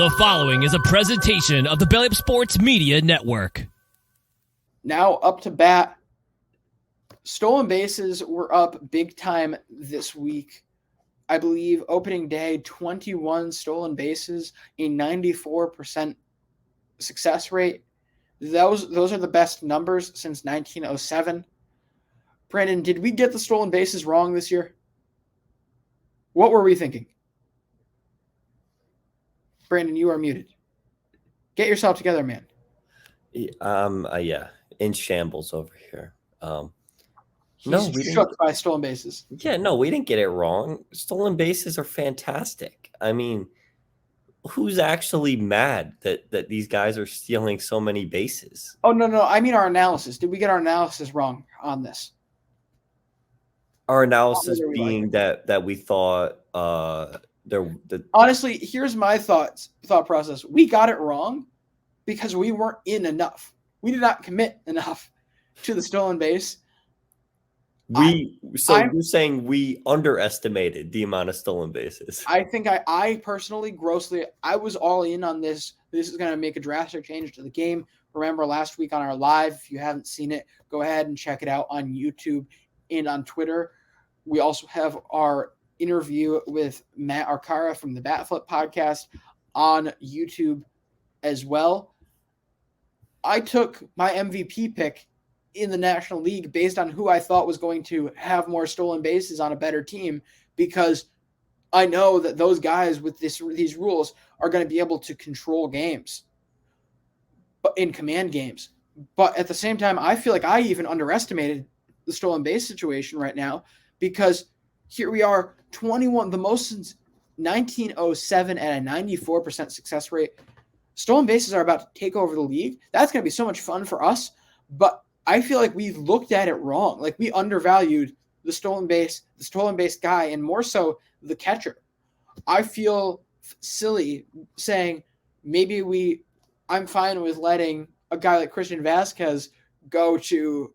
The following is a presentation of the Belly Up Sports Media Network. Now up to bat. Stolen bases were up big time this week. I believe opening day, 21 stolen bases, a 94% success rate. Those are the best numbers since 1907. Brandon, did we get the stolen bases wrong this year? What were we thinking? Brandon, you are muted. Get yourself together, man. Yeah, in shambles over here. He's shook by stolen bases. Yeah, no, we didn't get it wrong. Stolen bases are fantastic. I mean, who's actually mad that these guys are stealing so many bases? Oh, no. I mean our analysis. Did we get our analysis wrong on this? Our analysis being that we thought honestly, here's my thought process. We got it wrong because we weren't in enough. We did not commit enough to the stolen base. You're saying we underestimated the amount of stolen bases? I think I personally grossly, I was all in on this. This is going to make a drastic change to the game. Remember last week on our live, if you haven't seen it, go ahead and check it out on YouTube and on Twitter. We also have our interview with Matt Arcara from the Batflip podcast on YouTube as well. I took my MVP pick in the National League based on who I thought was going to have more stolen bases on a better team, because I know that those guys with these rules are going to be able to control games, but in command games. But at the same time, I feel like I even underestimated the stolen base situation right now, because here we are, 21, the most since 1907 at a 94% success rate. Stolen bases are about to take over the league. That's going to be so much fun for us, but I feel like we looked at it wrong. Like we undervalued the stolen base guy, and more so the catcher. I feel silly saying I'm fine with letting a guy like Christian Vasquez go to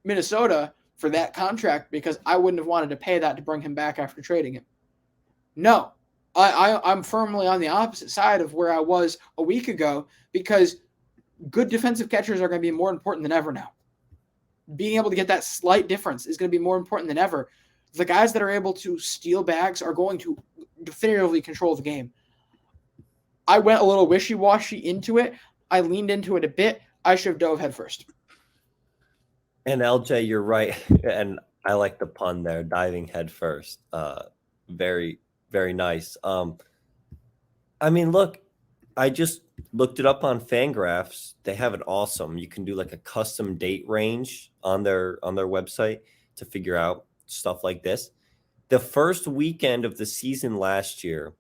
Minnesota for that contract because I wouldn't have wanted to pay that to bring him back after trading him. No, I'm firmly on the opposite side of where I was a week ago, because good defensive catchers are going to be more important than ever now. Being able to get that slight difference is going to be more important than ever. The guys that are able to steal bags are going to definitively control the game. I went a little wishy-washy into it. I leaned into it a bit. I should have dove head first. And LJ, you're right. And I like the pun there, diving head first. Very, very nice. I mean, look, I just looked it up on Fangraphs. They have it awesome. You can do like a custom date range on their website to figure out stuff like this. The first weekend of the season last year,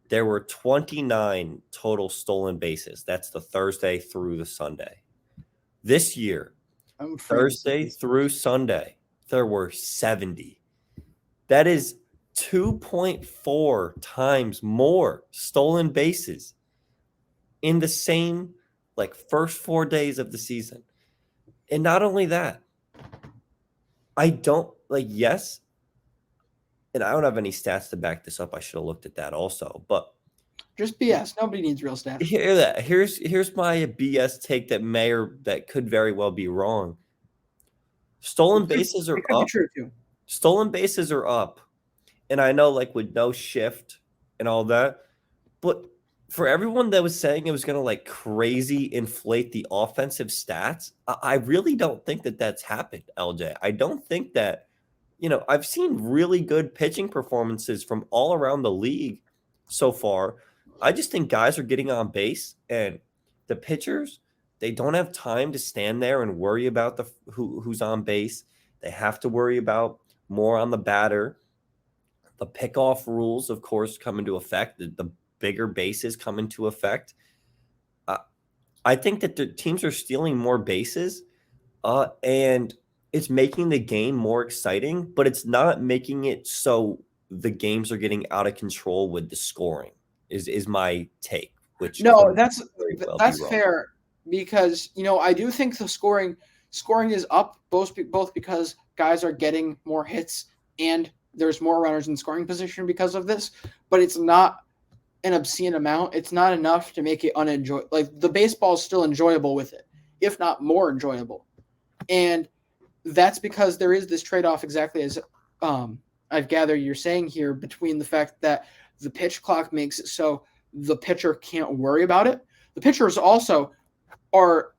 there were 29 total stolen bases. That's the Thursday through the Sunday. This year, Thursday through Sunday, there were 70. That is 2.4 times more stolen bases in the same first 4 days of the season. And not only that, yes, and I don't have any stats to back this up. I should have looked at that also, but just BS. Nobody needs real stats. Here's my BS take that could very well be wrong. Stolen bases are up. True too. Stolen bases are up. And I know with no shift and all that, but for everyone that was saying it was going to crazy inflate the offensive stats, I really don't think that that's happened, LJ. I don't think that, I've seen really good pitching performances from all around the league so far. I just think guys are getting on base, and the pitchers, they don't have time to stand there and worry about who's on base. They have to worry about more on the batter. The pickoff rules, of course, come into effect. The bigger bases come into effect. I think that the teams are stealing more bases, and it's making the game more exciting, but it's not making it so the games are getting out of control with the scoring. Is my take. Which that's fair, because I do think the scoring is up both because guys are getting more hits and there's more runners in scoring position because of this, but it's not an obscene amount, it's not enough to make it unenjoyable. Like the baseball is still enjoyable with it, if not more enjoyable. And that's because there is this trade-off, exactly as I've gathered you're saying here, between the fact that the pitch clock makes it so the pitcher can't worry about it. The pitchers also are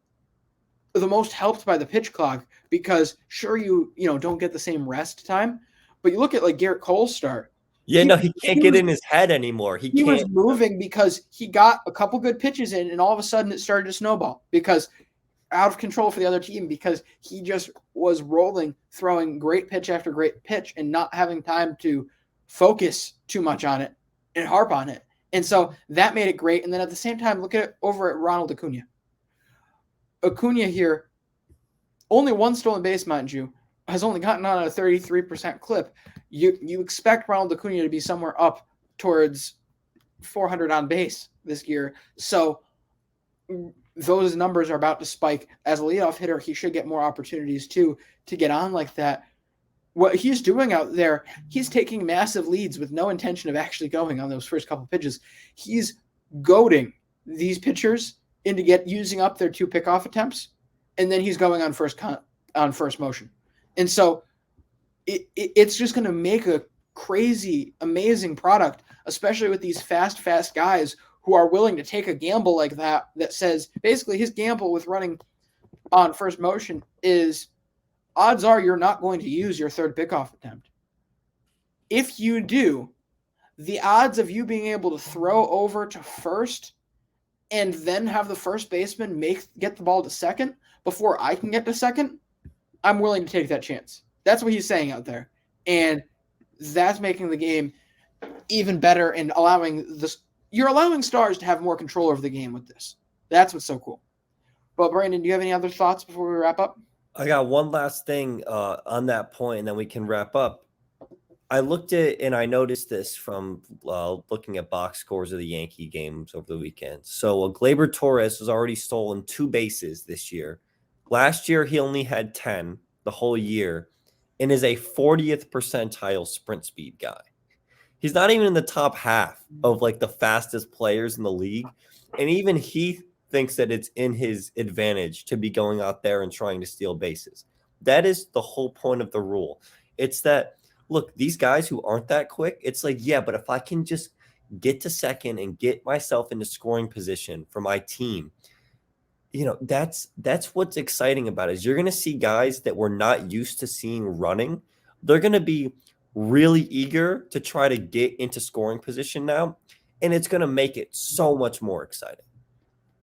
the most helped by the pitch clock because sure you don't get the same rest time, but you look at like Garrett Cole's start. Yeah, no, he can't get in his head anymore. He was can't. moving because he got a couple good pitches in, and all of a sudden it started to snowball because out of control for the other team, because he just was rolling, throwing great pitch after great pitch and not having time to focus too much on it and harp on it. And so that made it great. And then at the same time, look at it over at Ronald Acuna. Acuna here, only one stolen base, mind you, has only gotten on a 33% clip. You expect Ronald Acuna to be somewhere up towards 400 on base this year. So those numbers are about to spike. As a leadoff hitter, he should get more opportunities too to get on like that. What he's doing out there, he's taking massive leads with no intention of actually going on those first couple pitches. He's goading these pitchers into using up their 2 pickoff attempts, and then he's going on first motion. And so it's just going to make a crazy, amazing product, especially with these fast guys who are willing to take a gamble like that says basically his gamble with running on first motion is odds are you're not going to use your 3rd pickoff attempt. If you do, the odds of you being able to throw over to first and then have the first baseman get the ball to second before I can get to second, I'm willing to take that chance. That's what he's saying out there. And that's making the game even better and you're allowing stars to have more control over the game with this. That's what's so cool. But Brandon, do you have any other thoughts before we wrap up? I got one last thing on that point, and then we can wrap up. I looked at and I noticed this from looking at box scores of the Yankee games over the weekend. So Gleyber Torres has already stolen 2 bases this year. Last year, he only had 10 the whole year and is a 40th percentile sprint speed guy. He's not even in the top half of like the fastest players in the league. And even he thinks that it's in his advantage to be going out there and trying to steal bases. That is the whole point of the rule. It's that, look, these guys who aren't that quick, it's like, yeah, but if I can just get to second and get myself into scoring position for my team, that's what's exciting about it, is you're going to see guys that we're not used to seeing running. They're going to be really eager to try to get into scoring position now, and it's going to make it so much more exciting.